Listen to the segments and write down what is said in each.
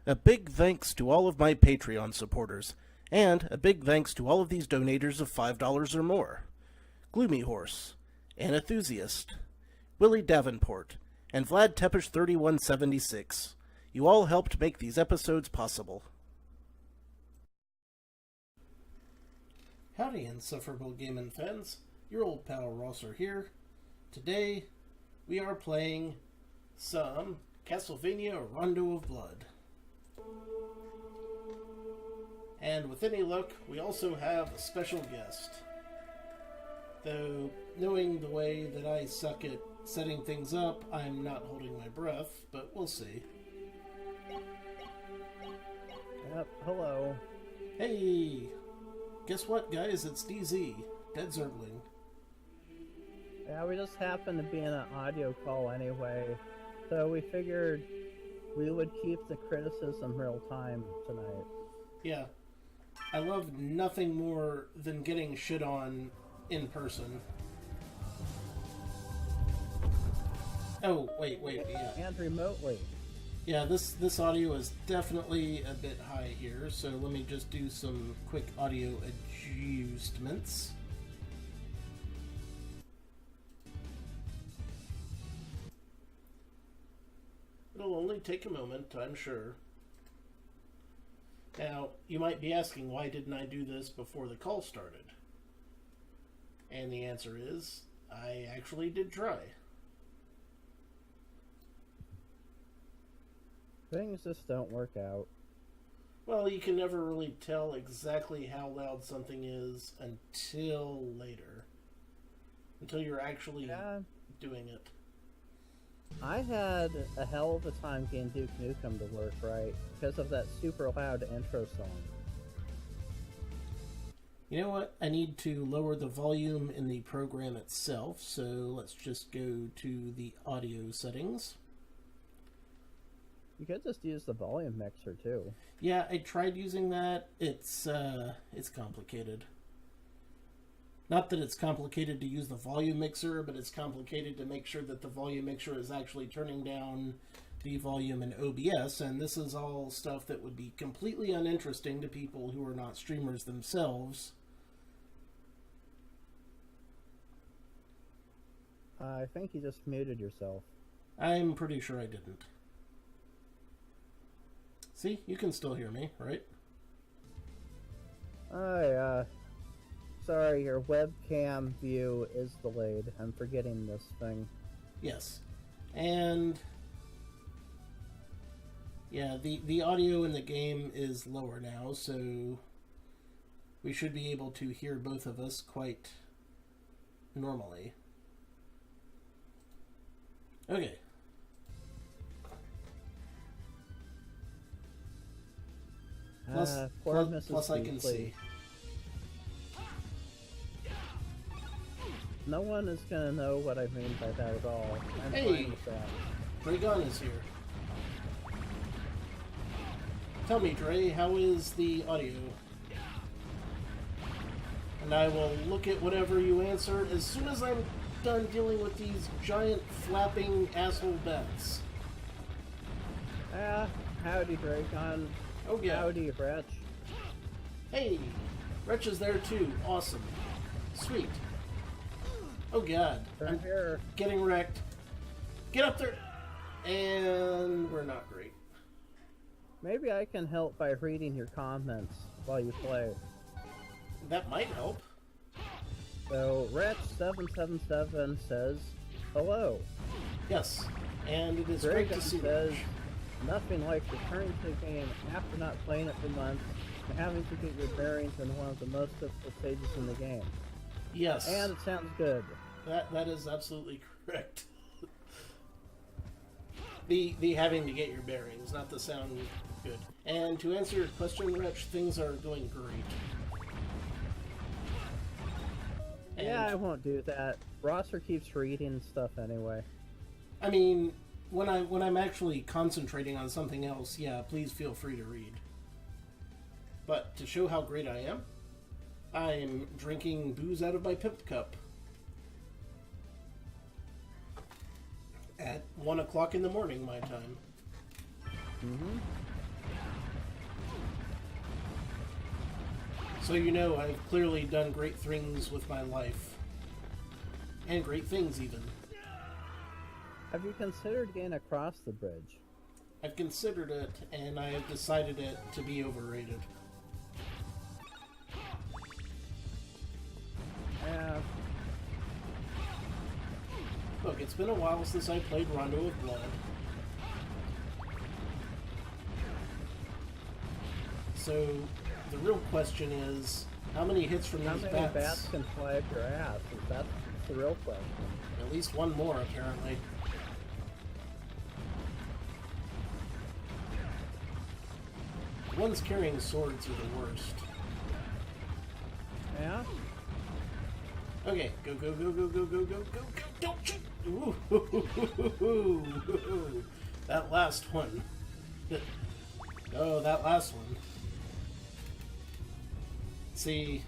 A big thanks to all of my Patreon supporters, and a big thanks to all of these donators of $5 or more. Gloomy Horse, An Enthusiast, Willie Davenport, and Vlad Tepish 3176. You all helped make these episodes possible. Howdy, insufferable gaming fans. Your old pal Rosser here. Today, we are playing some Castlevania Rondo of Blood. And with any luck, we also have a special guest. Though, knowing the way that I suck at setting things up, I'm not holding my breath, but we'll see. Yep, hello. Hey! Guess what, guys? It's DZ, DeadZergling. Yeah, we just happened to be in an audio call anyway, so we figured we would keep the criticism real time tonight. Yeah. I love nothing more than getting shit on in person. Oh, wait, yeah. And remotely. Yeah, this audio is definitely a bit high here, so let me just do some quick audio adjustments. It'll only take a moment, I'm sure. Now, you might be asking, why didn't I do this before the call started? And the answer is, I actually did try. Things just don't work out. Well, you can never really tell exactly how loud something is until later. Until you're actually doing it. I had a hell of a time getting Duke Nukem to work right because of that super loud intro song. You know what? I need to lower the volume in the program itself, so let's just go to the audio settings. You could just use the volume mixer too. Yeah, I tried using that. It's complicated. Not that it's complicated to use the volume mixer, but it's complicated to make sure that the volume mixer is actually turning down the volume in OBS, and this is all stuff that would be completely uninteresting to people who are not streamers themselves. I think you just muted yourself. I'm pretty sure I didn't. See, you can still hear me, right? Sorry, your webcam view is delayed. I'm forgetting this thing. Yes. And yeah, the audio in the game is lower now, so we should be able to hear both of us quite normally. Okay. Plus I can see. No one is gonna know what I mean by that at all. I'm fine with that. Dragon is here. Tell me, Dre, how is the audio? And I will look at whatever you answered as soon as I'm done dealing with these giant flapping asshole bats. Howdy, Dragon. Oh yeah. Howdy, Wretch. Hey, Wretch is there too. Awesome. Sweet. Oh god. I'm here. Getting wrecked. Get up there! And we're not great. Maybe I can help by reading your comments while you play. That might help. So, Wretch777 says, hello. Yes, and it is Dragon great to see says, nothing like returning to the game after not playing it for months and having to get your bearings in one of the most difficult stages in the game. Yes. And it sounds good. That is absolutely correct. the having to get your bearings, not the sound good. And to answer your question, Wretch, things are going great. And yeah, I won't do that. Rosser keeps reading stuff anyway. I mean, when I'm actually concentrating on something else, yeah, please feel free to read. But to show how great I am, I'm drinking booze out of my pimp cup. At 1 o'clock in the morning, my time. Mm-hmm. So you know, I've clearly done great things with my life. And great things, even. Have you considered getting across the bridge? I've considered it, and I have decided it to be overrated. Yeah. Look, it's been a while since I played Rondo of Blood. So, the real question is, how many hits from How these many bats? bats can fly up your ass? That's the real question. At least one more, apparently. The ones carrying swords are the worst. Yeah? Okay, go, go, go, go, go, go, go, go, go, don't shoot! Ooh, that last one. Oh, that last one. See,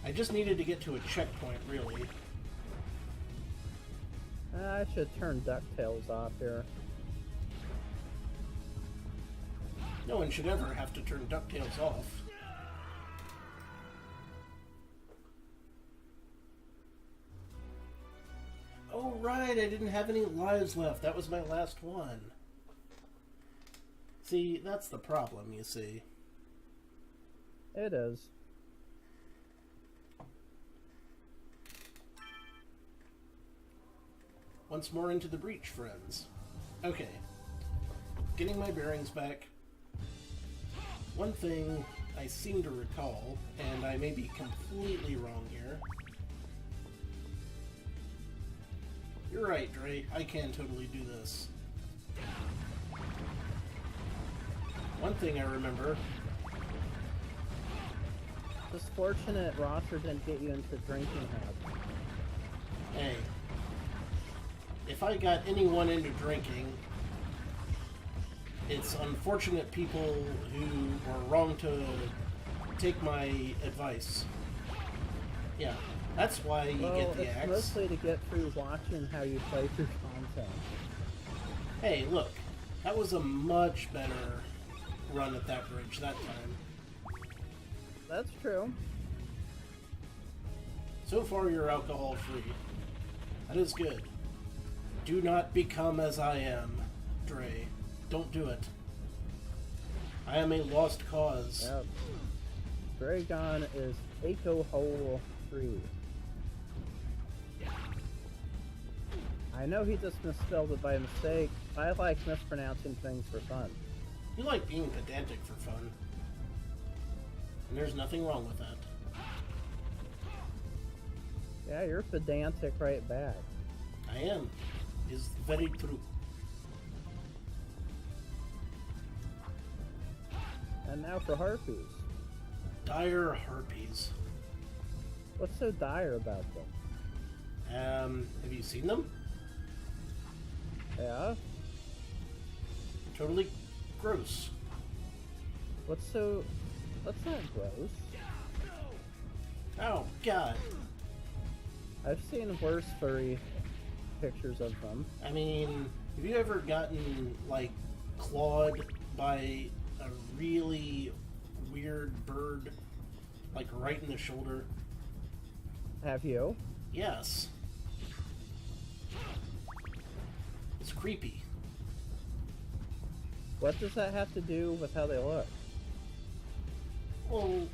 I just needed to get to a checkpoint, really. I should turn DuckTales off here. No one should ever have to turn DuckTales off. Oh, right, I didn't have any lives left. That was my last one. See, that's the problem, you see. It is. Once more into the breach, friends. Okay. Getting my bearings back. One thing I seem to recall, and I may be completely wrong here. You're right, Dre. I can totally do this. One thing I remember. It's fortunate Rosser didn't get you into drinking habits. Hey. If I got anyone into drinking, it's unfortunate people who are wrong to take my advice. Yeah, that's why you get the axe. It's mostly to get through watching how you play through content. Hey, look, that was a much better run at that bridge that time. That's true. So far, you're alcohol-free. That is good. Do not become as I am, Dre. Don't do it. I am a lost cause. Yep. Dragon is alcohol-free. I know he just misspelled it by mistake. I like mispronouncing things for fun. You like being pedantic for fun. And there's nothing wrong with that. Yeah, you're pedantic right back. I am. Is very true. And now for harpies. Dire harpies. What's so dire about them? Have you seen them? Yeah? Totally gross. That's not gross. Oh, God. I've seen worse furry pictures of them. I mean, have you ever gotten, like, clawed by a really weird bird, like, right in the shoulder? Have you? Yes. It's creepy. What does that have to do with how they look? Well,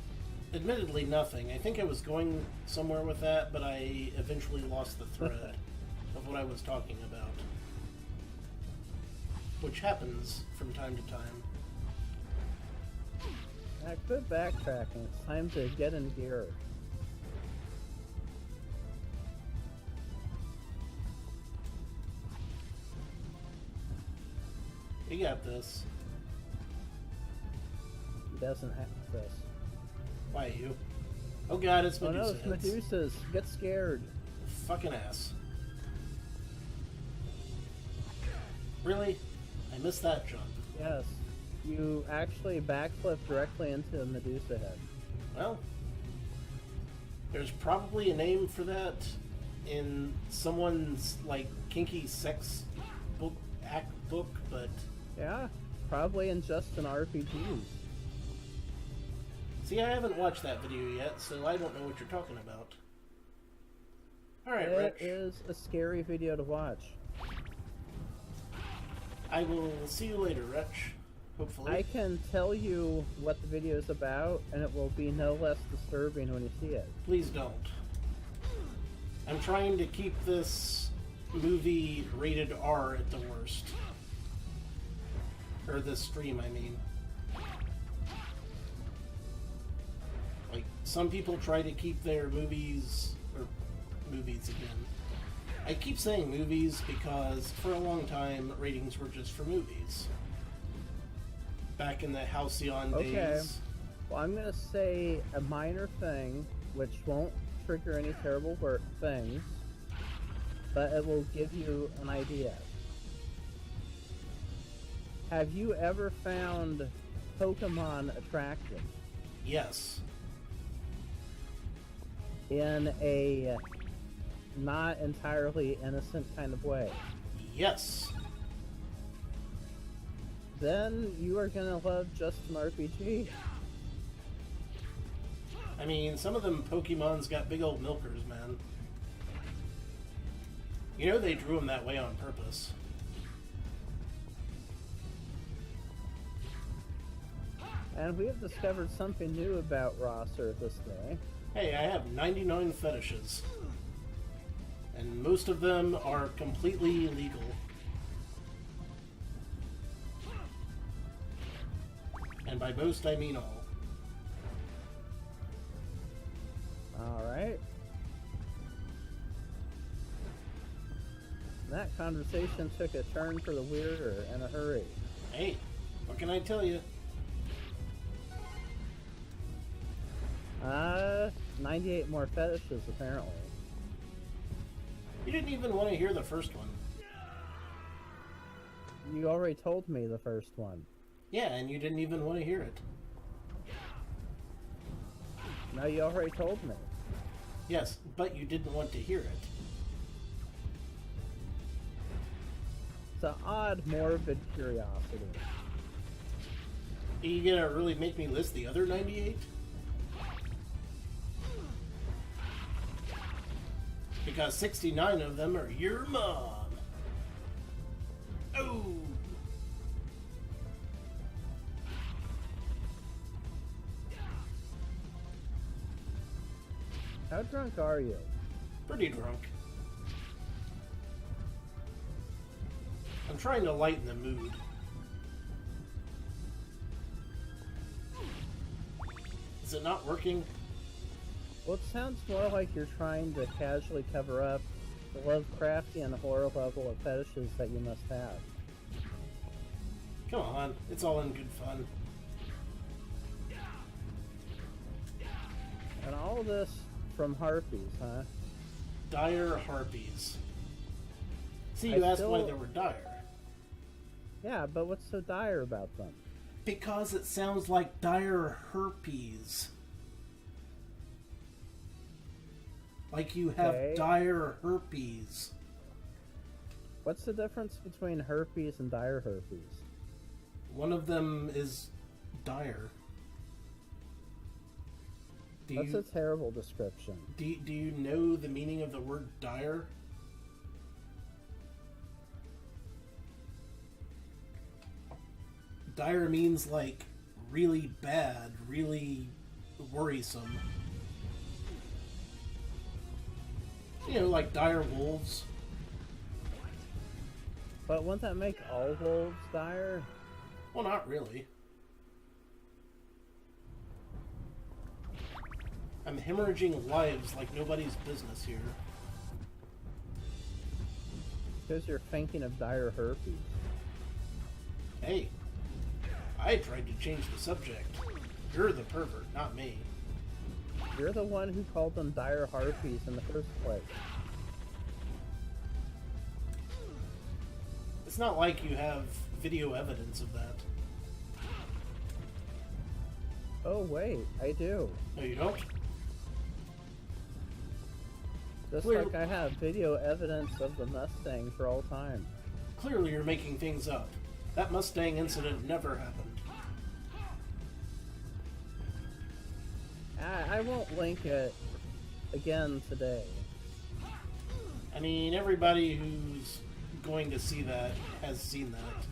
admittedly nothing. I think I was going somewhere with that, but I eventually lost the thread of what I was talking about. Which happens from time to time. Quit backtracking. It's time to get in gear. You got this. He doesn't have this. Why you? Oh God, it's Oh Medusa. no, it's Medusas. Get scared. Fucking ass. Really? I missed that jump. Yes. You actually backflip directly into a Medusa head. Well, there's probably a name for that in someone's, like, kinky sex book, act book, but... Yeah, probably in just an RPG. See, I haven't watched that video yet, so I don't know what you're talking about. Alright, It Rich. is a scary video to watch. I will see you later, Rich. Hopefully. I can tell you what the video is about, and it will be no less disturbing when you see it. Please don't. I'm trying to keep this movie rated R at the worst. Or this stream, I mean. Like, some people try to keep their movies again. I keep saying movies because for a long time ratings were just for movies. Back in the Halcyon days. Well, I'm gonna say a minor thing, which won't trigger any terrible things, but it will give you an idea. Have you ever found Pokemon attractive? Yes. In a not entirely innocent kind of way? Yes. Then you are gonna love just an RPG. I mean, some of them Pokemon's got big old milkers, man. You know they drew them that way on purpose. And we have discovered something new about Rosser this day. Hey, I have 99 fetishes. And most of them are completely illegal. And by most, I mean all. Alright. That conversation took a turn for the weirder in a hurry. Hey, what can I tell you? 98 more fetishes, apparently. You didn't even want to hear the first one. You already told me the first one. Yeah, and you didn't even want to hear it. No, you already told me. Yes, but you didn't want to hear it. It's an odd, morbid curiosity. Are you gonna really make me list the other 98? Because 69 of them are your mom. Oh! How drunk are you? Pretty drunk. I'm trying to lighten the mood. Is it not working? Well, it sounds more like you're trying to casually cover up the Lovecraftian horror level of fetishes that you must have. Come on, it's all in good fun. And all this from harpies, huh? Dire harpies. See, you asked why they were dire. Yeah, but what's so dire about them? Because it sounds like dire herpes. Like you have dire herpes. What's the difference between herpes and dire herpes? One of them is dire. That's a terrible description. Do you know the meaning of the word dire? Dire means like really bad, really worrisome. You know, like dire wolves. But wouldn't that make all wolves dire? Well, not really. I'm hemorrhaging lives like nobody's business here. Because you're thinking of dire herpes. Hey, I tried to change the subject. You're the pervert, not me. You're the one who called them dire harpies in the first place. It's not like you have video evidence of that. Oh wait, I do. No, you don't? Just like I have video evidence of the Mustang for all time. Clearly you're making things up. That Mustang incident never happened. I won't link it again today. I mean, everybody who's going to see that has seen that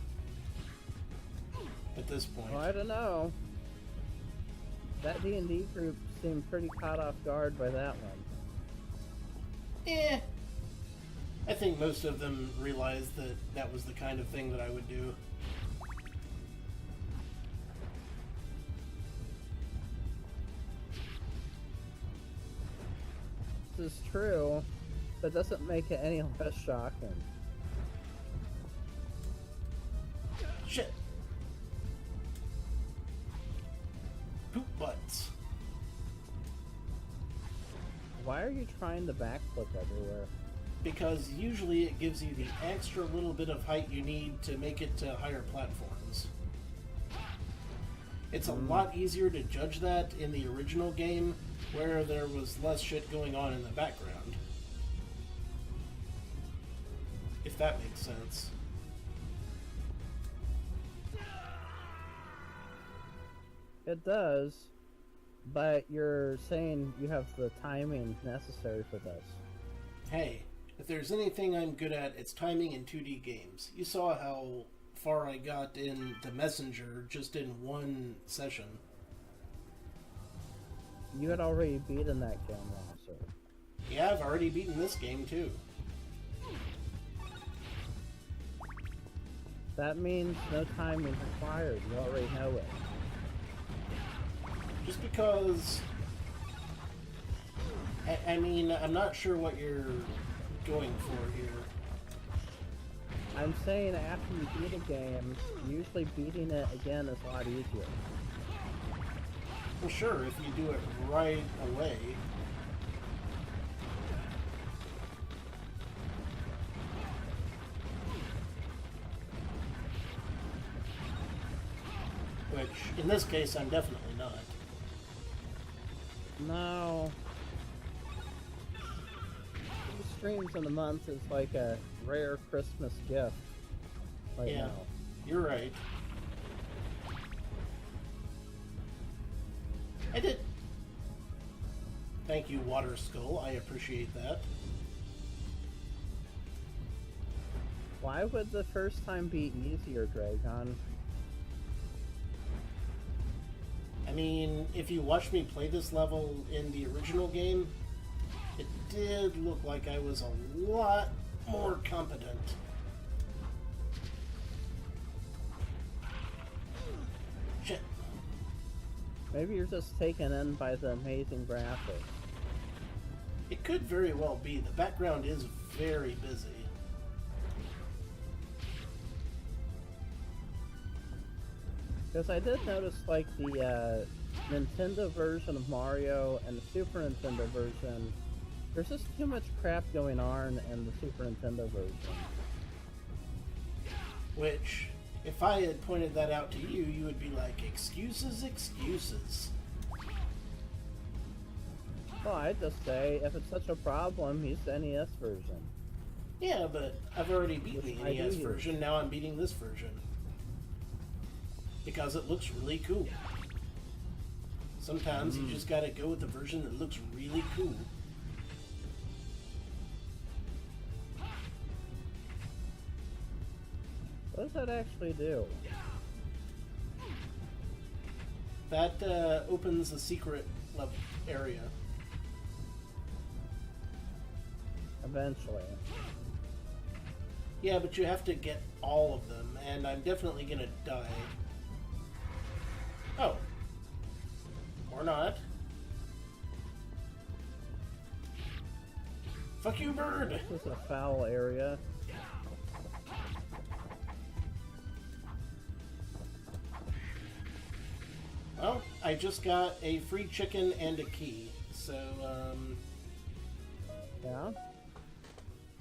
at this point. Well, I don't know. That D&D group seemed pretty caught off guard by that one. Eh. I think most of them realized that that was the kind of thing that I would do. This is true, but doesn't make it any less shocking. Shit. Poop butts. Why are you trying to backflip everywhere? Because usually it gives you the extra little bit of height you need to make it to higher platforms. It's a lot easier to judge that in the original game, where there was less shit going on in the background. If that makes sense. It does, but you're saying you have the timing necessary for this. Hey, if there's anything I'm good at, it's timing in 2D games. You saw how far I got in The Messenger just in one session. You had already beaten that game, sir. Yeah, I've already beaten this game too. That means no timing required. You already know it. Just because... I mean, I'm not sure what you're going for here. I'm saying after you beat a game, usually beating it again is a lot easier. Well, sure, if you do it right away. Which, in this case, I'm definitely not. No. 2 streams in a month is like a rare Christmas gift right Yeah, now. you're right. I did. Thank you, Water Skull. I appreciate that. Why would the first time be easier, Dragon? I mean, if you watched me play this level in the original game, it did look like I was a lot more competent. Shit. Maybe you're just taken in by the amazing graphics. It could very well be. The background is very busy. Because I did notice, like, the Nintendo version of Mario and the Super Nintendo version, there's just too much crap going on in the Super Nintendo version. Which, if I had pointed that out to you, you would be like, excuses, excuses. Well, I'd just say, if it's such a problem, use the NES version. Yeah, but I've already beaten Which the I NES do version, use. now I'm beating this version. Because it looks really cool. Sometimes you just gotta go with the version that looks really cool. What does that actually do? That opens a secret level area. Eventually. Yeah, but you have to get all of them, and I'm definitely gonna die. Oh. Or not. Fuck you, bird! This is a foul area. Well, I just got a free chicken and a key, so, Yeah?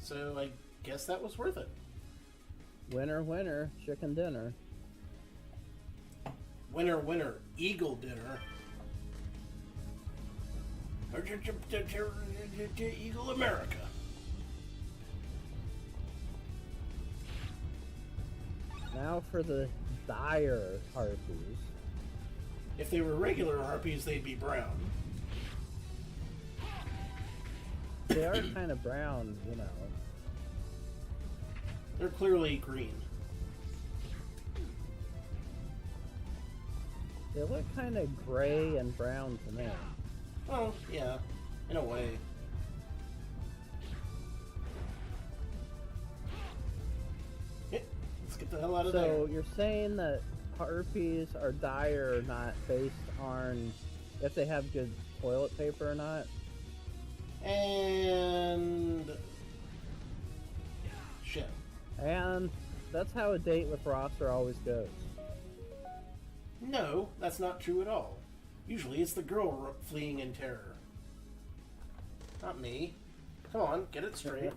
So I guess that was worth it. Winner, winner, chicken dinner. Winner, winner, eagle dinner. Eagle America. Now for the dire harpies. If they were regular harpies, they'd be brown. They are kind of brown, you know. They're clearly green. They look kind of gray and brown to me. Well, yeah, in a way. Yeah, let's get the hell out of there. So you're saying that harpies are dire not based on if they have good toilet paper or not? And... shit. And that's how a date with Rosser always goes. No, that's not true at all. Usually it's the girl fleeing in terror. Not me. Come on, get it straight.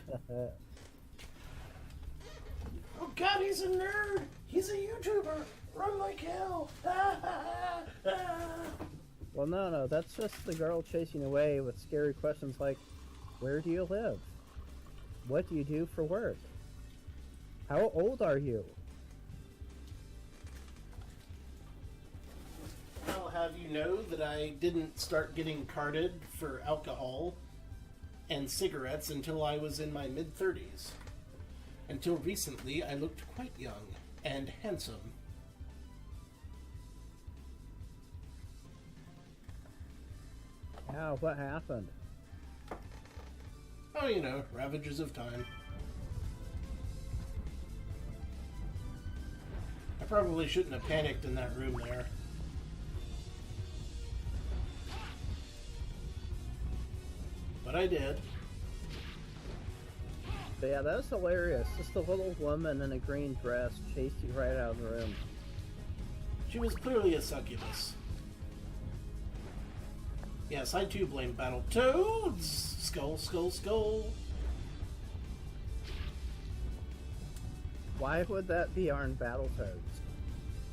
Oh god, he's a nerd! He's a YouTuber! Run like hell! Well, no, that's just the girl chasing away with scary questions like, where do you live? What do you do for work? How old are you? I'll have you know that I didn't start getting carded for alcohol and cigarettes until I was in my mid-30s. Until recently, I looked quite young and handsome. Yeah, what happened? Oh, you know, ravages of time. I probably shouldn't have panicked in that room there. But I did. But yeah, that was hilarious. Just a little woman in a green dress chased you right out of the room. She was clearly a succubus. Yes, I too blame Battletoads! Skull, skull, skull! Why would that be Arn Battletoads?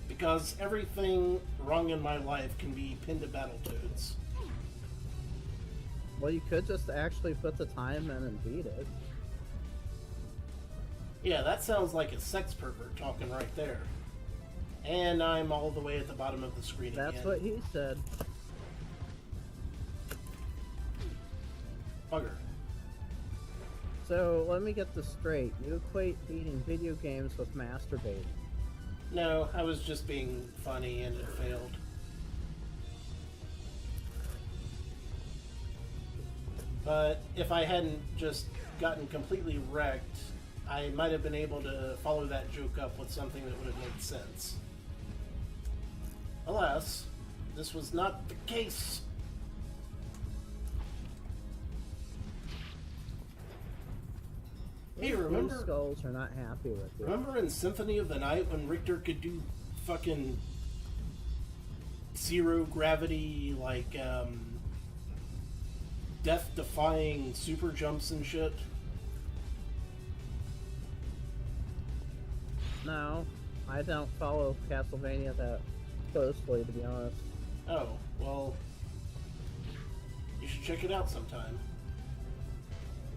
Because everything wrong in my life can be pinned to Battletoads. Well, you could just actually put the time in and beat it. Yeah, that sounds like a sex pervert talking right there. And I'm all the way at the bottom of the screen again. That's what he said. Bugger. So, let me get this straight. You equate beating video games with masturbating. No, I was just being funny and it failed. But if I hadn't just gotten completely wrecked, I might have been able to follow that joke up with something that would have made sense. Alas, this was not the case. Hey, remember? Blue skulls are not happy with you. Remember in Symphony of the Night when Richter could do fucking zero gravity, like, death-defying super jumps and shit? No, I don't follow Castlevania that closely, to be honest. Oh, well, you should check it out sometime.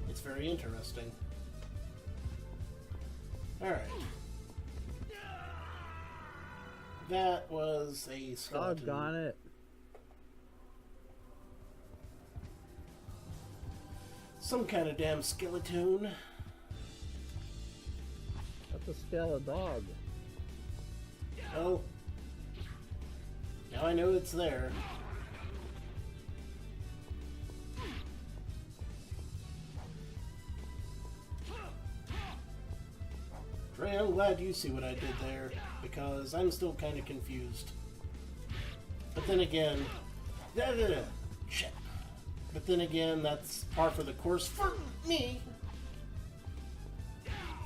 It's very interesting. Alright. That was a skeleton. Doggone it. Some kind of damn skeleton. That's a skeleton dog. Oh. Now I know it's there. Trey, I'm glad you see what I did there, because I'm still kind of confused. But then again... Shit. But then again, that's par for the course for me.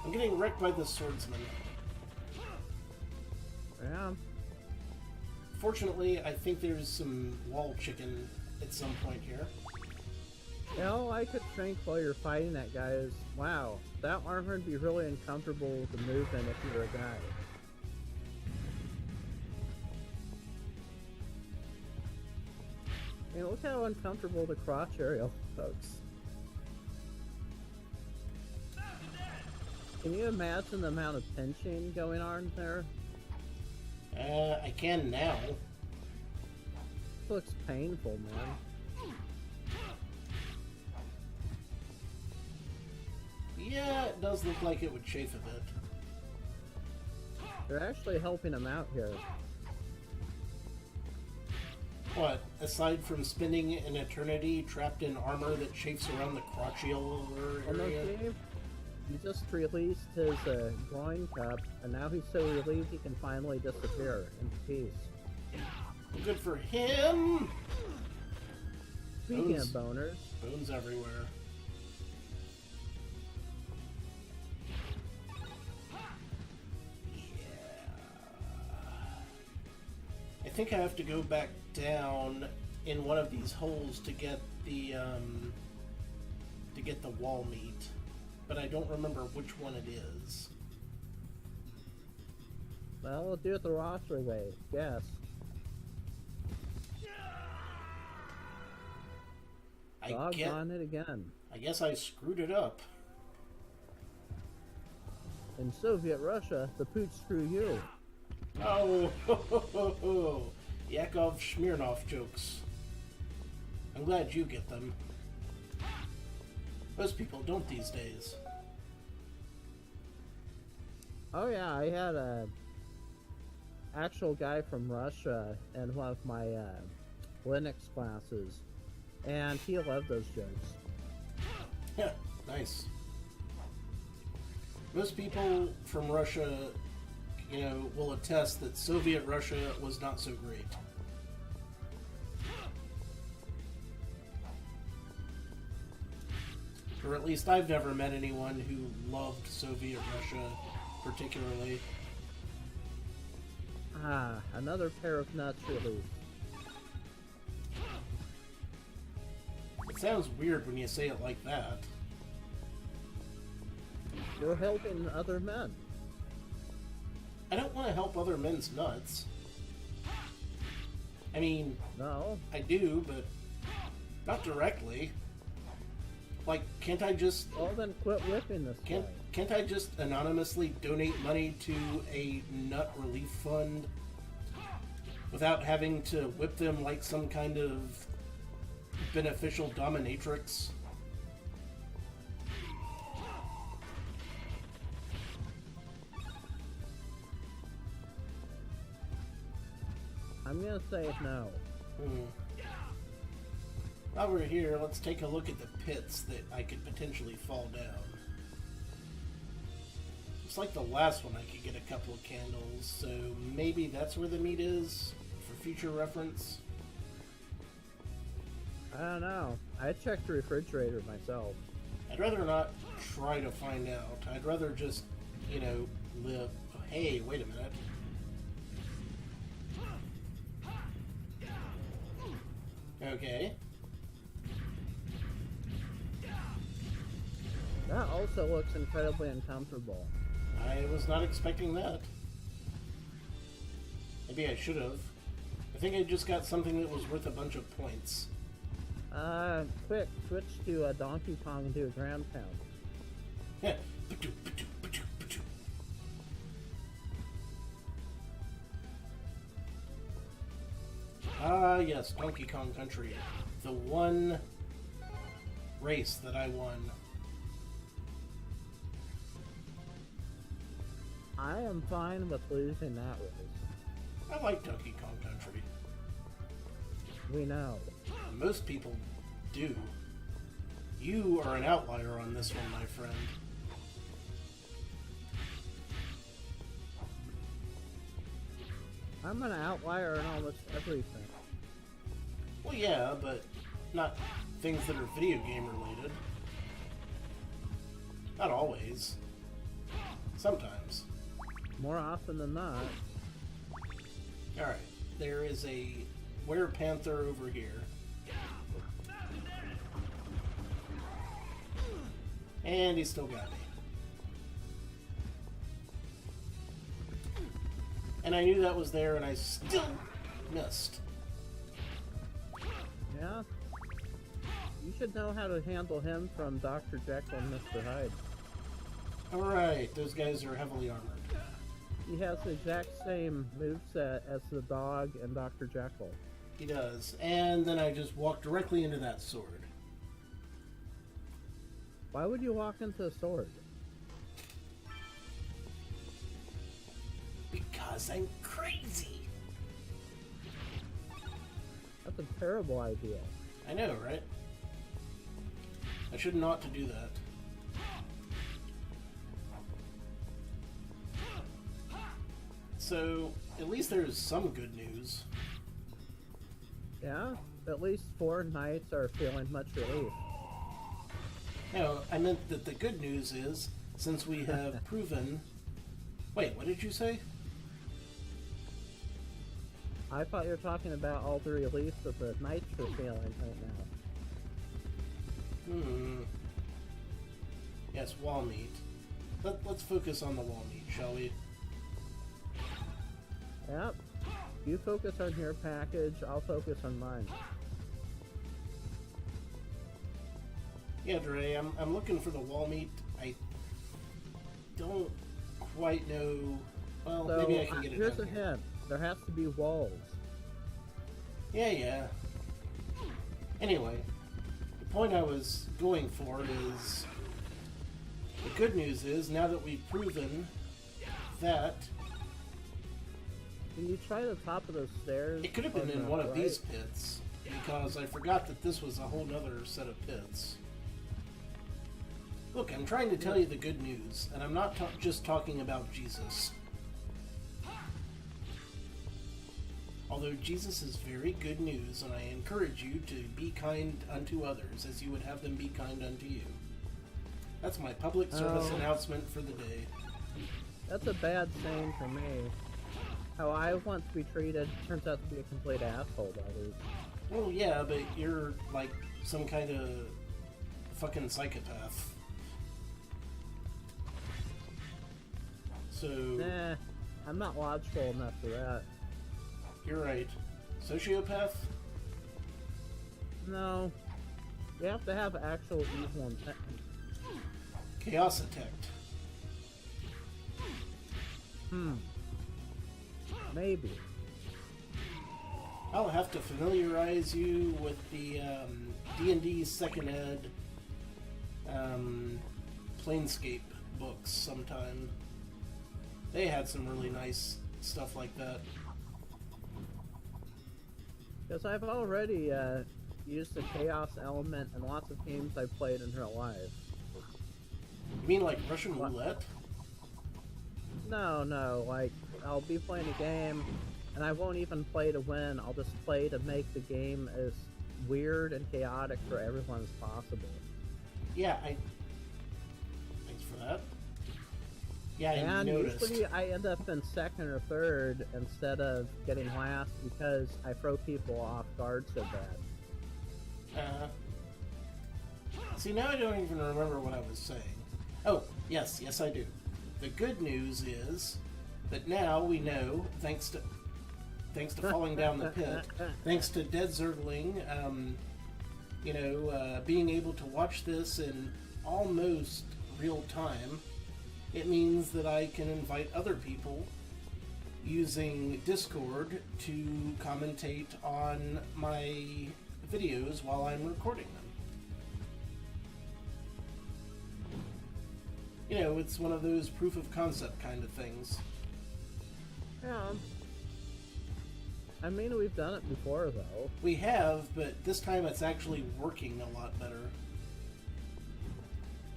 I'm getting wrecked by the swordsman. Yeah. Fortunately, I think there's some wall chicken at some point here. You know, I could think while you're fighting that guy is, wow, that armor would be really uncomfortable to move in if you were a guy. I mean, look how uncomfortable the crotch area folks. Can you imagine the amount of pinching going on there? I can now. It looks painful, man. Yeah, it does look like it would chafe a bit. They're actually helping him out here. What, aside from spending an eternity trapped in armor that chafes around the crotchial area? Okay. He just released his groin cup, and now he's so relieved he can finally disappear into peace. Good for him! Speaking of boners... Bones everywhere. I think I have to go back down in one of these holes to get the wall meat, but I don't remember which one it is. Well, we'll do it the Rosser way. Yes. Doggone it again. I guess I screwed it up. In Soviet Russia, the pooch screw you. Oh, Yakov Smirnov jokes. I'm glad you get them. Most people don't these days. Oh yeah, I had a actual guy from Russia in one of my Linux classes, and he loved those jokes. Yeah, nice. Most people from Russia, you know, will attest that Soviet Russia was not so great. Or at least I've never met anyone who loved Soviet Russia particularly. Ah, another pair of nuts released. It sounds weird when you say it like that. You're helping other men. I don't want to help other men's nuts. I mean, No. I do, but not directly. Like, can't I just... Well, then quit whipping this guy. Can't I just anonymously donate money to a nut relief fund without having to whip them like some kind of beneficial dominatrix? I'm gonna say no. While we're here, let's take a look at the pits that I could potentially fall down. Looks like the last one I could get a couple of candles, so maybe that's where the meat is for future reference. I don't know. I checked the refrigerator myself. I'd rather not try to find out. I'd rather just, you know, live. Oh, hey, wait a minute. Okay. That also looks incredibly uncomfortable. I was not expecting that. Maybe I should have. I think I just got something that was worth a bunch of points. Quick, switch to Donkey Kong and do a ground pound. Yeah. Ah, yes, Donkey Kong Country. The one race that I won. I am fine with losing that race. I like Donkey Kong Country. We know. Most people do. You are an outlier on this one, my friend. I'm an outlier in almost everything. Well, yeah, but not things that are video game related. Not always. Sometimes. More often than not. Alright, there is a were-panther over here. And he's still got me. And I knew that was there, and I still missed. Yeah? You should know how to handle him from Dr. Jekyll and Mr. Hyde. Alright, those guys are heavily armored. He has the exact same moveset as the dog and Dr. Jekyll. He does. And then I just walked directly into that sword. Why would you walk into a sword? Because I'm crazy. That's a terrible idea. I know, right? I should not to do that. So, at least there's some good news. Yeah? At least 4 knights are feeling much relief. No, I meant that the good news is, since we have proven... Wait, what did you say? I thought you were talking about all the relief that the knights are feeling right now. Yes, wall meat. Let's focus on the wall meat, shall we? Yep. You focus on your package, I'll focus on mine. Yeah, Dre, I'm looking for the wall meat. I don't quite know... Well, So, maybe I can get it here's down a here. hint. There has to be walls. Yeah. Anyway, the point I was going for is... The good news is, now that we've proven that... Can you try the top of those stairs? It could have been on in the one of right? these pits, because I forgot that this was a whole nother set of pits. Look, I'm trying to tell you the good news, and I'm not just talking about Jesus. Although Jesus is very good news, and I encourage you to be kind unto others as you would have them be kind unto you. That's my public service announcement for the day. That's a bad saying for me. How I want to be treated turns out to be a complete asshole to others. Well, yeah, but you're like some kind of fucking psychopath. So... Nah, I'm not logical enough for that. You're right. Sociopath? No. You have to have actual evil intent. Chaos Detect. Maybe. I'll have to familiarize you with the D&D Second Ed Planescape books sometime. They had some really nice stuff like that. Because I've already used the chaos element in lots of games I've played in real life. You mean like Russian roulette? No, like, I'll be playing a game, and I won't even play to win, I'll just play to make the game as weird and chaotic for everyone as possible. Yeah, Thanks for that. Yeah, I And noticed. usually I end up in second or third instead of getting last because I throw people off guard so bad. See, now I don't even remember what I was saying. Oh, yes, I do. The good news is that now we know, thanks to falling down the pit, thanks to DeadZergling, being able to watch this in almost real time, it means that I can invite other people using Discord to commentate on my videos while I'm recording them. You know, it's one of those proof of concept kind of things. Yeah. I mean, we've done it before, though. We have, but this time it's actually working a lot better.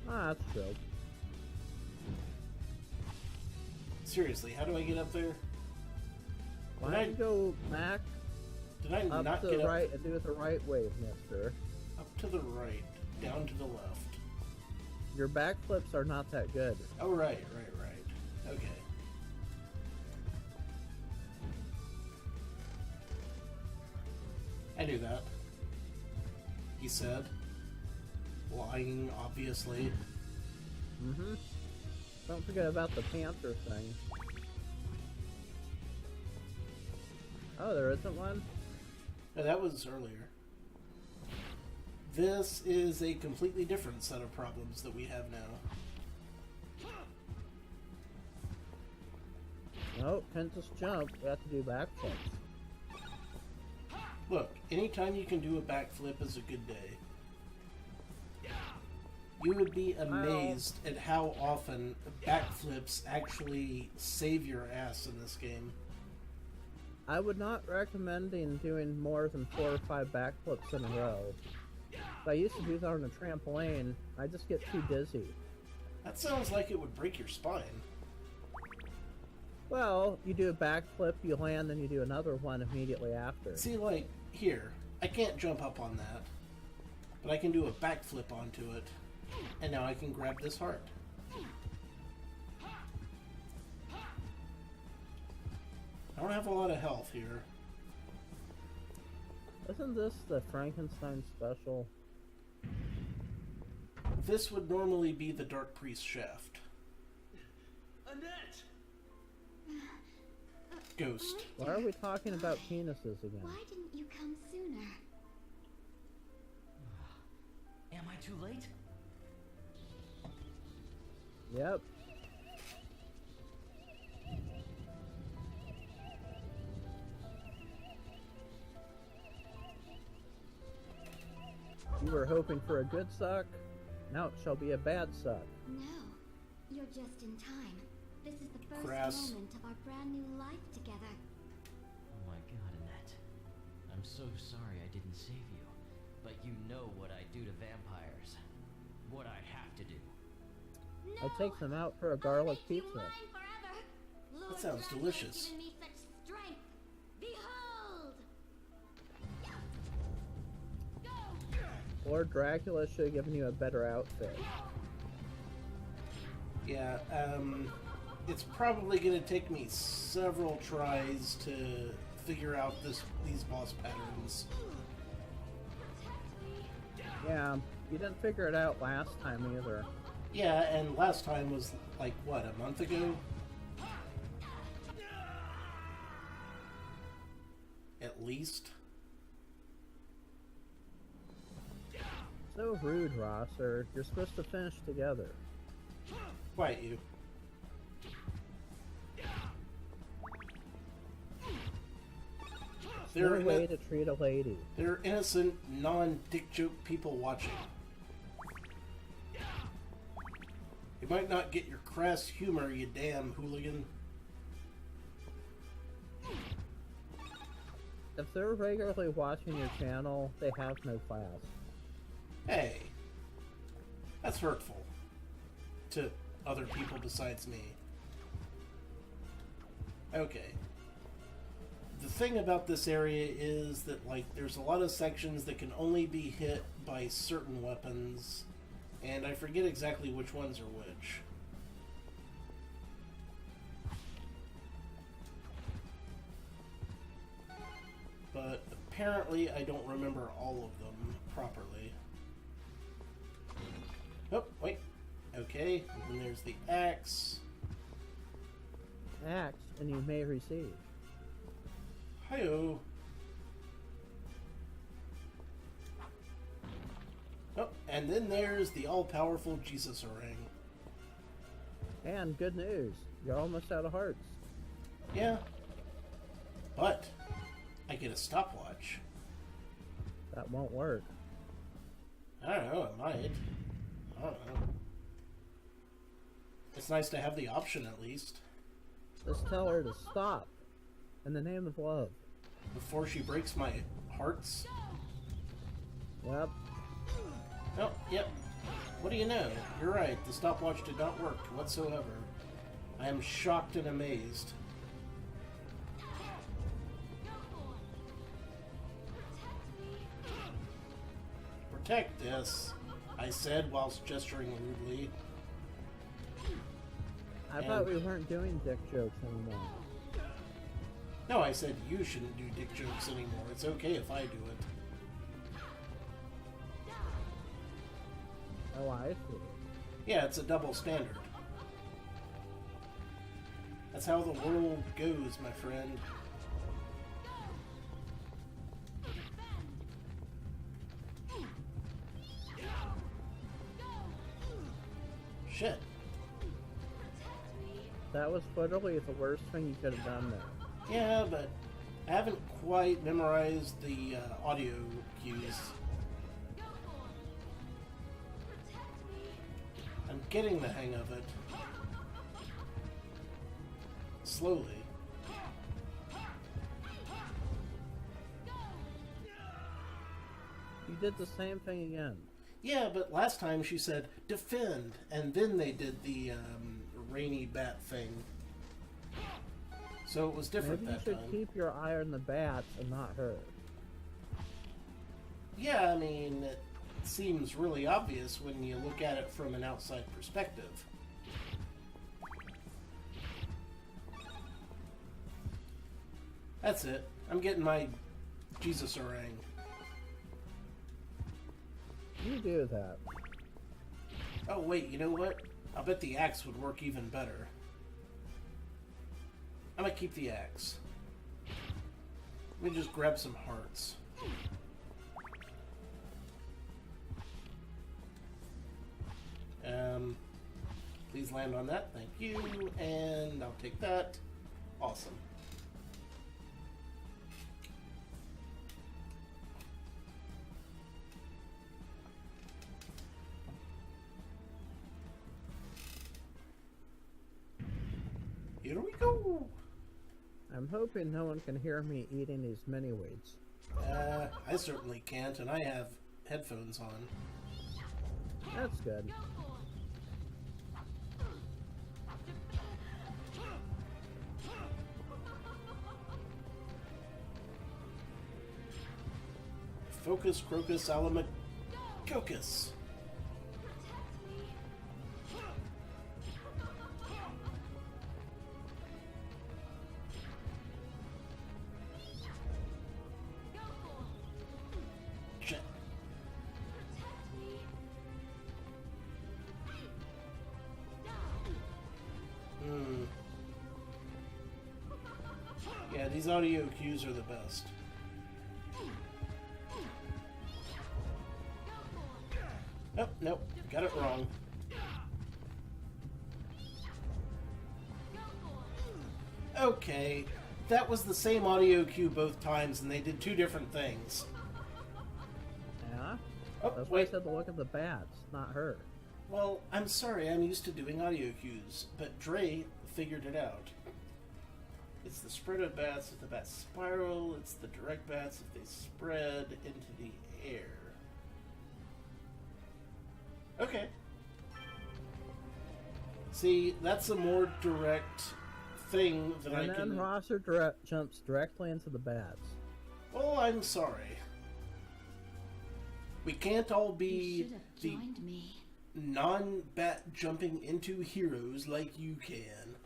Ah, that's true. Seriously, how do I get up there? Why don't you go back Did I up not to get the up? right and do it the right way, mister? Up to the right, down to the left. Your backflips are not that good. Oh, right. Okay. I knew that. He said. Lying, obviously. Mm-hmm. Don't forget about the panther thing. Oh, there isn't one? No, that was earlier. This is a completely different set of problems that we have now. Nope, can't just jump. You have to do backflips. Look, anytime you can do a backflip is a good day. You would be amazed at how often backflips actually save your ass in this game. I would not recommend doing more than 4 or 5 backflips in a row. I used to do that on a trampoline. I just get too dizzy. That sounds like it would break your spine. Well, you do a backflip, you land, then you do another one immediately after. See, like, here. I can't jump up on that. But I can do a backflip onto it. And now I can grab this heart. I don't have a lot of health here. Isn't this the Frankenstein special? This would normally be the Dark Priest shaft. Annette! Ghost. Why are we talking about penises again? Why didn't you come sooner? Am I too late? Yep. You were hoping for a good suck? Now it shall be a bad suck. No, you're just in time. This is the first Crass. moment of our brand new life together. Oh my god, Annette. I'm so sorry I didn't save you. But you know what I do to vampires. What I have to do. No! I take them out for a garlic I'll make you pizza. mine forever. Lord That sounds Dracula delicious. has given me such strength. Behold! Lord Dracula should have given you a better outfit. Yeah, it's probably going to take me several tries to figure out these boss patterns. Yeah, you didn't figure it out last time either. Yeah, and last time was, like, what, a month ago? At least. So rude, Rosser. You're supposed to finish together. Quiet you. No way to treat a lady. There are innocent, non-dick joke people watching. You might not get your crass humor, you damn hooligan. If they're regularly watching your channel, they have no class. Hey, that's hurtful to other people besides me. Okay. The thing about this area is that, like, there's a lot of sections that can only be hit by certain weapons, and I forget exactly which ones are which. But apparently I don't remember all of them properly. Oh, wait. Okay, and then there's the axe. Axe, and you may receive. Hi-oh. Oh, and then there's the all-powerful Jesus ring. And good news, you're almost out of hearts. Yeah. But I get a stopwatch. That won't work. I don't know, it might. I don't know. It's nice to have the option at least. Just tell her to stop. In the name of love. Before she breaks my hearts. Yep. Oh, yep. What do you know? You're right, the stopwatch did not work whatsoever. I am shocked and amazed. Protect this, I said whilst gesturing rudely. I thought we weren't doing dick jokes anymore. No, I said you shouldn't do dick jokes anymore. It's okay if I do it. Oh, I see. Yeah, it's a double standard. That's how the world goes, my friend. Shit. That was literally the worst thing you could have done there. Yeah, but I haven't quite memorized the audio cues. getting the hang of it. Slowly. You did the same thing again. Yeah, but last time she said, defend, and then they did the rainy bat thing. So it was different Maybe that you time. should keep your eye on the bats and not her. Yeah, I mean, it seems really obvious when you look at it from an outside perspective. That's it. I'm getting my Jesus orang. You do that. Oh, wait, you know what? I bet the axe would work even better. I'm gonna keep the axe. Let me just grab some hearts. Please land on that. Thank you. And I'll take that. Awesome. Here we go. I'm hoping no one can hear me eating these mini weeds. I certainly can't, and I have headphones on. That's good. Focus, crocus, alamacocus. Shit. Yeah, these audio cues are the best. Nope, nope, got it wrong. Okay, that was the same audio cue both times, and they did two different things. Yeah? Oh, That's why I wait. said to look at the bats, not her. Well, I'm sorry, I'm used to doing audio cues, but Dre figured it out. It's the spread of bats if the bats spiral, it's the direct bats if they spread into the air. Okay. See, that's a more direct thing that I And then can... Rosser jumps directly into the bats. Oh, I'm sorry. We can't all You be should have the joined me. non-bat jumping into heroes like you can.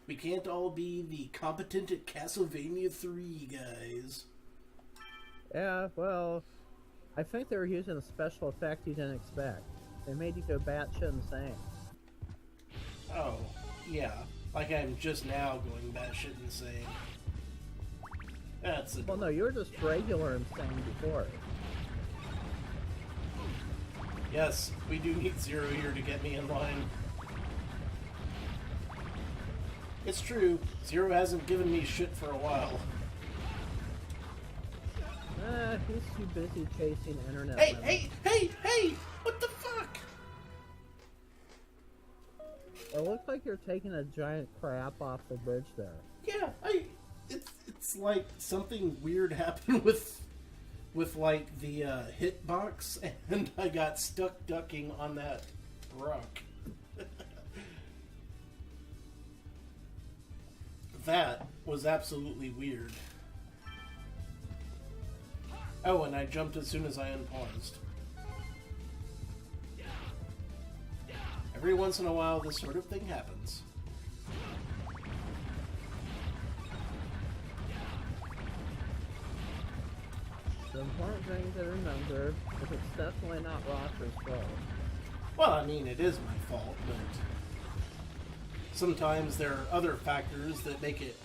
We can't all be the competent at Castlevania 3 guys. Yeah, well, I think they were using a special effect you didn't expect. They made you go batshit insane. Oh, yeah. Like I'm just now going batshit insane. That's Well, no, you were just regular insane before. Yes, we do need Zero here to get me in line. It's true, Zero hasn't given me shit for a while. He's too busy chasing internet Hey, women. hey! What the fuck? It looks like you're taking a giant crap off the bridge there. Yeah, it's like something weird happened with like the hitbox, and I got stuck ducking on that rock. That was absolutely weird. Oh, and I jumped as soon as I unpaused. Every once in a while, this sort of thing happens. The important thing to remember is it's definitely not Rosser's fault. Well, I mean, it is my fault, but sometimes there are other factors that make it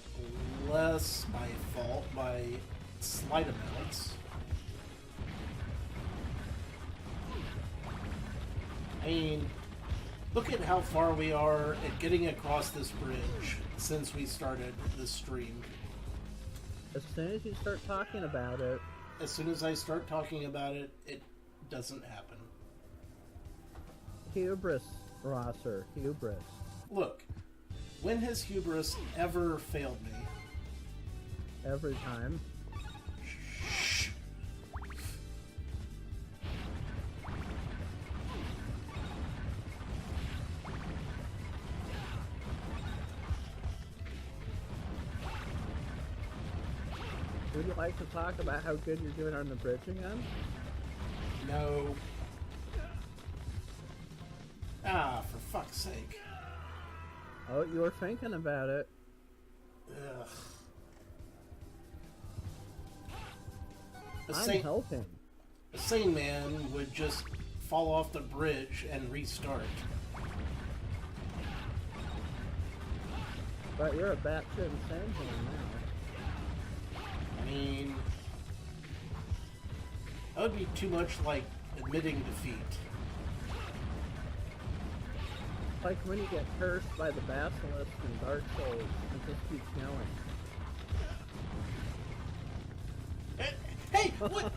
less my fault by slight amounts. I mean, look at how far we are at getting across this bridge since we started this stream. As soon as you start talking about it, As soon as I start talking about it, it doesn't happen. hubris Rosser, hubris. Look, when has hubris ever failed me? Every time. Would you like to talk about how good you're doing on the bridge again? No. Ah, for fuck's sake. Oh, you were thinking about it. Ugh. I'm helping. A sane man would just fall off the bridge and restart. But you're a batshit insane man now. I mean, that would be too much like admitting defeat. Like when you get cursed by the basilisk in Dark Souls, it just keeps going. Hey, what?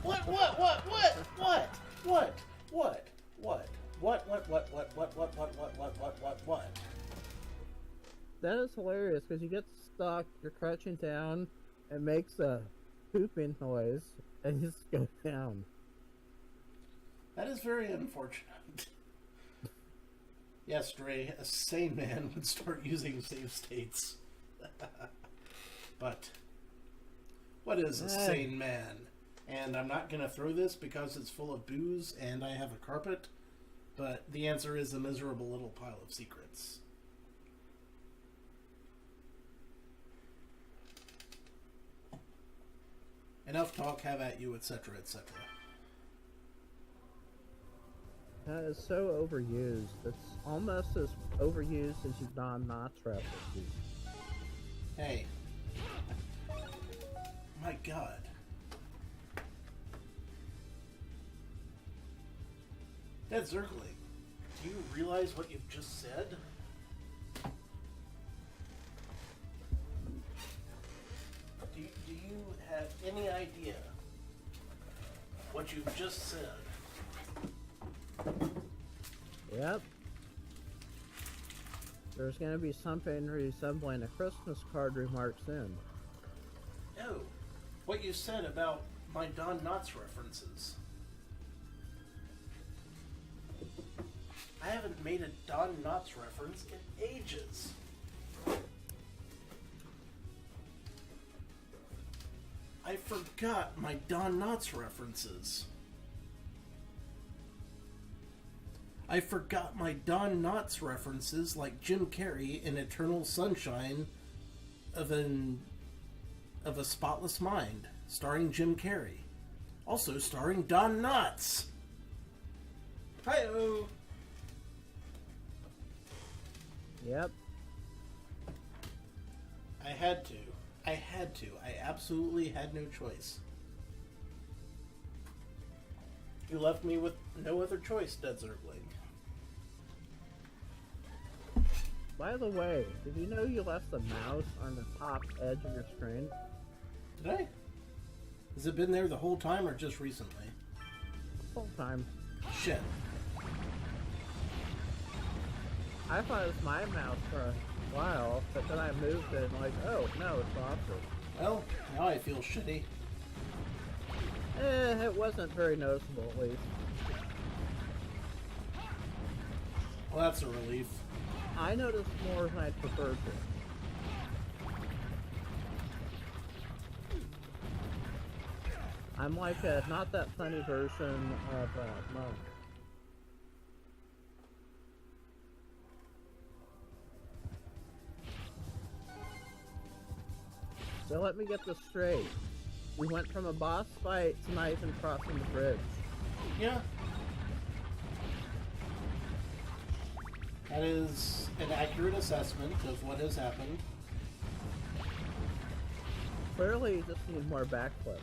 That is hilarious because you get stuck, you're crouching down, it makes a pooping noise, and you just go down. That is very unfortunate. Yes, Dre, a sane man would start using save states. But what is a sane man? And I'm not going to throw this because it's full of booze and I have a carpet, but the answer is a miserable little pile of secrets. Enough talk, have at you, etc., etc. That is so overused. It's almost as overused as your Don Knotts references. Hey. My god. DeadZergling, do you realize what you've just said? Do you have any idea what you've just said? Yep. There's gonna be something resembling a Christmas card remarks in. No. What you said about my Don Knotts references. I haven't made a Don Knotts reference in ages. I forgot my Don Knotts references. I forgot my Don Knotts references like Jim Carrey in Eternal Sunshine of a Spotless Mind, starring Jim Carrey. Also starring Don Knotts. Hi-oh! Yep. I had to. I absolutely had no choice. You left me with no other choice, DeadZergling. By the way, did you know you left the mouse on the top edge of your screen? Did I? Has it been there the whole time or just recently? Whole time. Shit. I thought it was my mouse for a while, but then I moved it and like, oh, no, it's Rosser. Well, now I feel shitty. It wasn't very noticeable at least. Well, that's a relief. I noticed more than I preferred to. I'm like a not that funny version of Monk. So let me get this straight. We went from a boss fight to not even crossing the bridge. Yeah. That is an accurate assessment of what has happened. Clearly, you just need more backflips.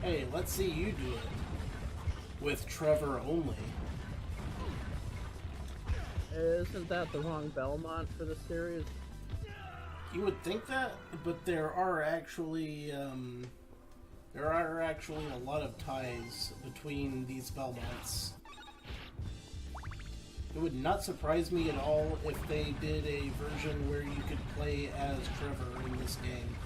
Hey, let's see you do it. With Trevor only. Isn't that the wrong Belmont for the series? You would think that, but there are actually a lot of ties between these Belmonts. It would not surprise me at all if they did a version where you could play as Trevor in this game.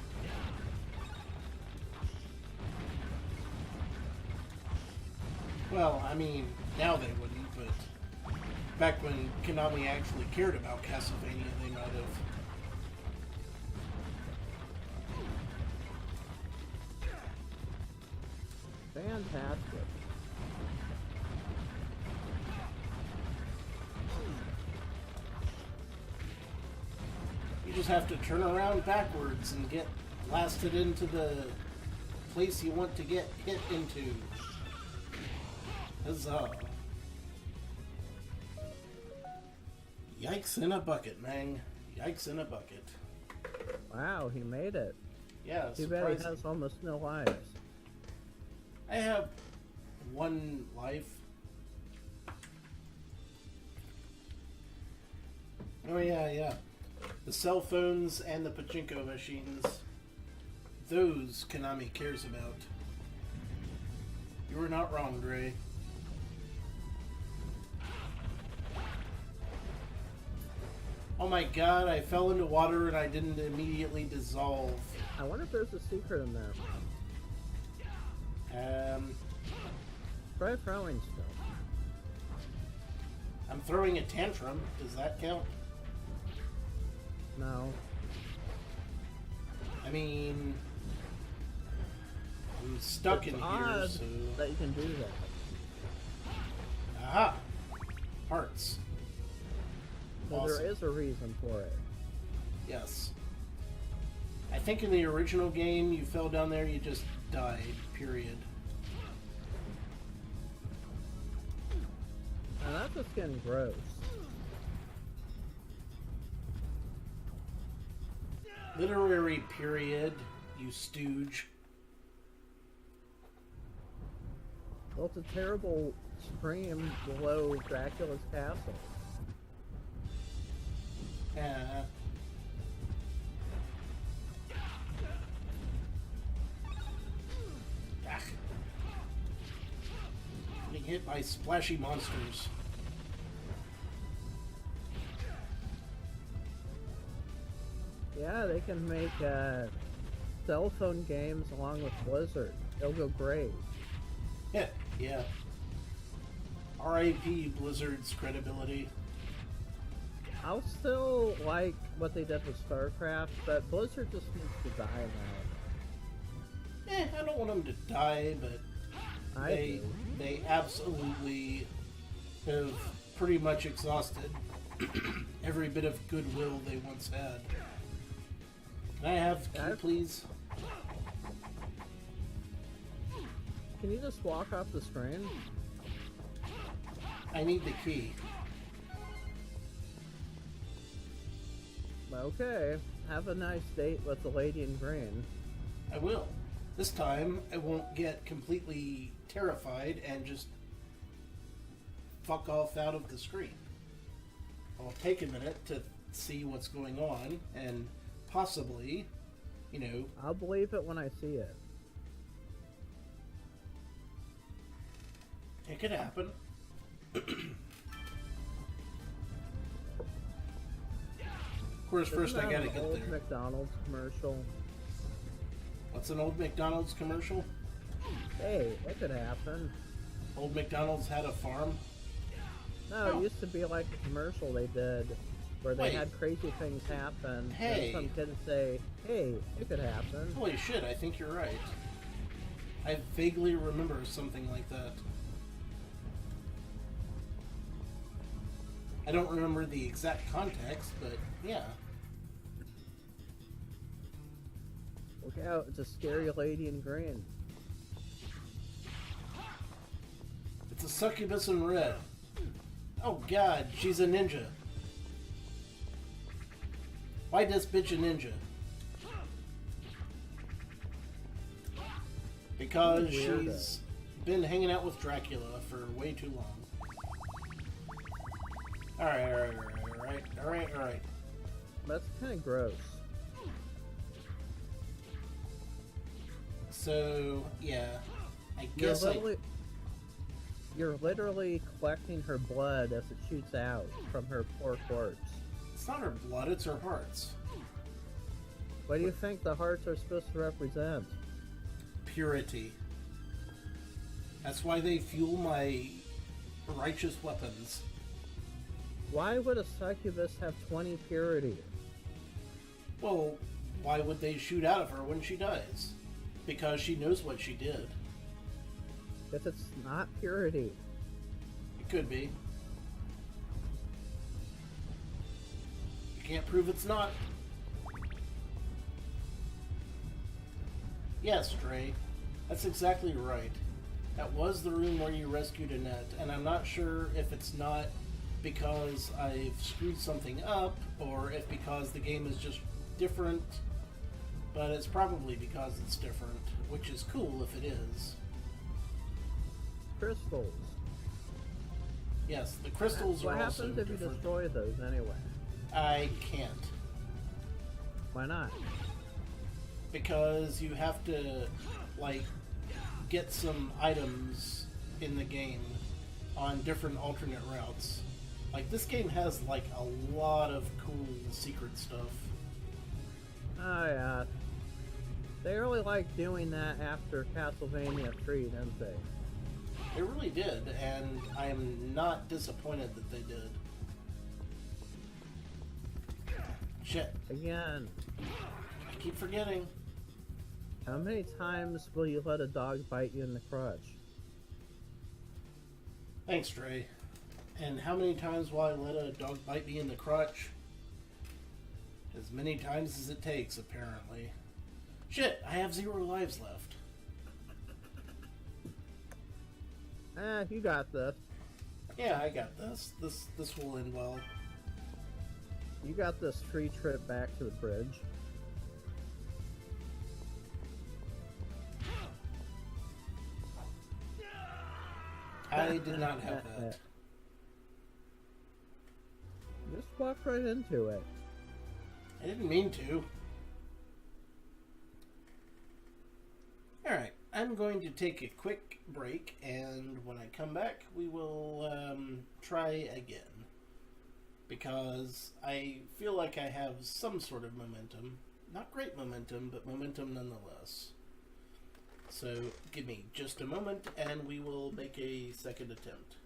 Well, I mean, now they wouldn't, but back when Konami actually cared about Castlevania, they might have. Fantastic. You just have to turn around backwards and get blasted into the place you want to get hit into. Huzzah. Yikes in a bucket, man. Yikes in a bucket. Wow, he made it. Yeah, Too bad he has almost no lives. I have one life. Oh yeah. The cell phones and the pachinko machines. Those Konami cares about. You were not wrong, Dre. Oh my god, I fell into water and I didn't immediately dissolve. I wonder if there's a secret in there. Try throwing stuff. I'm throwing a tantrum. Does that count? No. I mean, I'm stuck It's in here, odd so... that you can do that. Aha! Hearts. So Awesome. there is a reason for it. Yes. I think in the original game, you fell down there, you just died, period. And that's just getting gross. Literary period, you stooge. Well, it's a terrible stream below Dracula's castle. Getting hit by splashy monsters. Yeah, they can make cell phone games along with Blizzard. They'll go great. Yeah. R.I.P. Blizzard's credibility. I'll still like what they did with StarCraft, but Blizzard just needs to die now. I don't want them to die, but I do. they absolutely have pretty much exhausted every bit of goodwill they once had. Can I have key, please? Can you just walk off the screen? I need the key. Okay. Have a nice date with the lady in green. I will. This time, I won't get completely terrified and just fuck off out of the screen. I'll take a minute to see what's going on and possibly, you know... I'll believe it when I see it. It could happen. Of course, first I gotta get there. Old McDonald's commercial. What's an old McDonald's commercial? Hey, it could happen. Old McDonald's had a farm? No, it used to be like a commercial they did where they had crazy things happen. Hey. And some kids say, hey, it could happen. Holy shit, I think you're right. I vaguely remember something like that. I don't remember the exact context, but yeah. Look out, it's a scary lady in green. It's a succubus in red. Oh god, she's a ninja. Why this bitch a ninja? Because she's been hanging out with Dracula for way too long. Alright. That's kind of gross. So, yeah. I guess You're literally collecting her blood as it shoots out from her poor corpse. It's not her blood, it's her hearts. What do you think the hearts are supposed to represent? Purity. That's why they fuel my righteous weapons. Why would a succubus have 20 purity? Well, why would they shoot out of her when she dies? Because she knows what she did. If it's not purity. It could be. You can't prove it's not. Yes, Dre. That's exactly right. That was the room where you rescued Annette, and I'm not sure if it's not because I've screwed something up, or if because the game is just different, but it's probably because it's different, which is cool if it is. Crystals. Yes, the crystals What are also happens if you different. destroy those anyway? I can't. Why not? Because you have to, like, get some items in the game on different alternate routes. Like, this game has, like, a lot of cool secret stuff. Oh yeah. They really liked doing that after Castlevania 3, didn't they? They really did, and I'm not disappointed that they did. Shit. Again, I keep forgetting. how many times will you let a dog bite you in the crotch? Thanks, Dre. And how many times will I let a dog bite me in the crotch? As many times as it takes, apparently. Shit, I have 0 lives left. You got this. Yeah, I got this. This will end well. You got this free trip back to the bridge. I did not have that. Just walk right into it. I didn't mean to. Alright, I'm going to take a quick break, and when I come back, we will try again. Because I feel like I have some sort of momentum. Not great momentum, but momentum nonetheless. So, give me just a moment, and we will make a second attempt.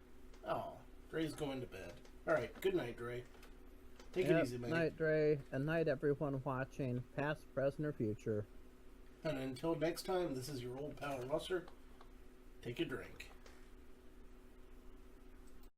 Oh, Dre's going to bed. Alright, good night, Dre. Take it easy, mate. Night, Dre, and night, everyone watching, past, present, or future. And until next time, this is your old pal Rosser. Take a drink.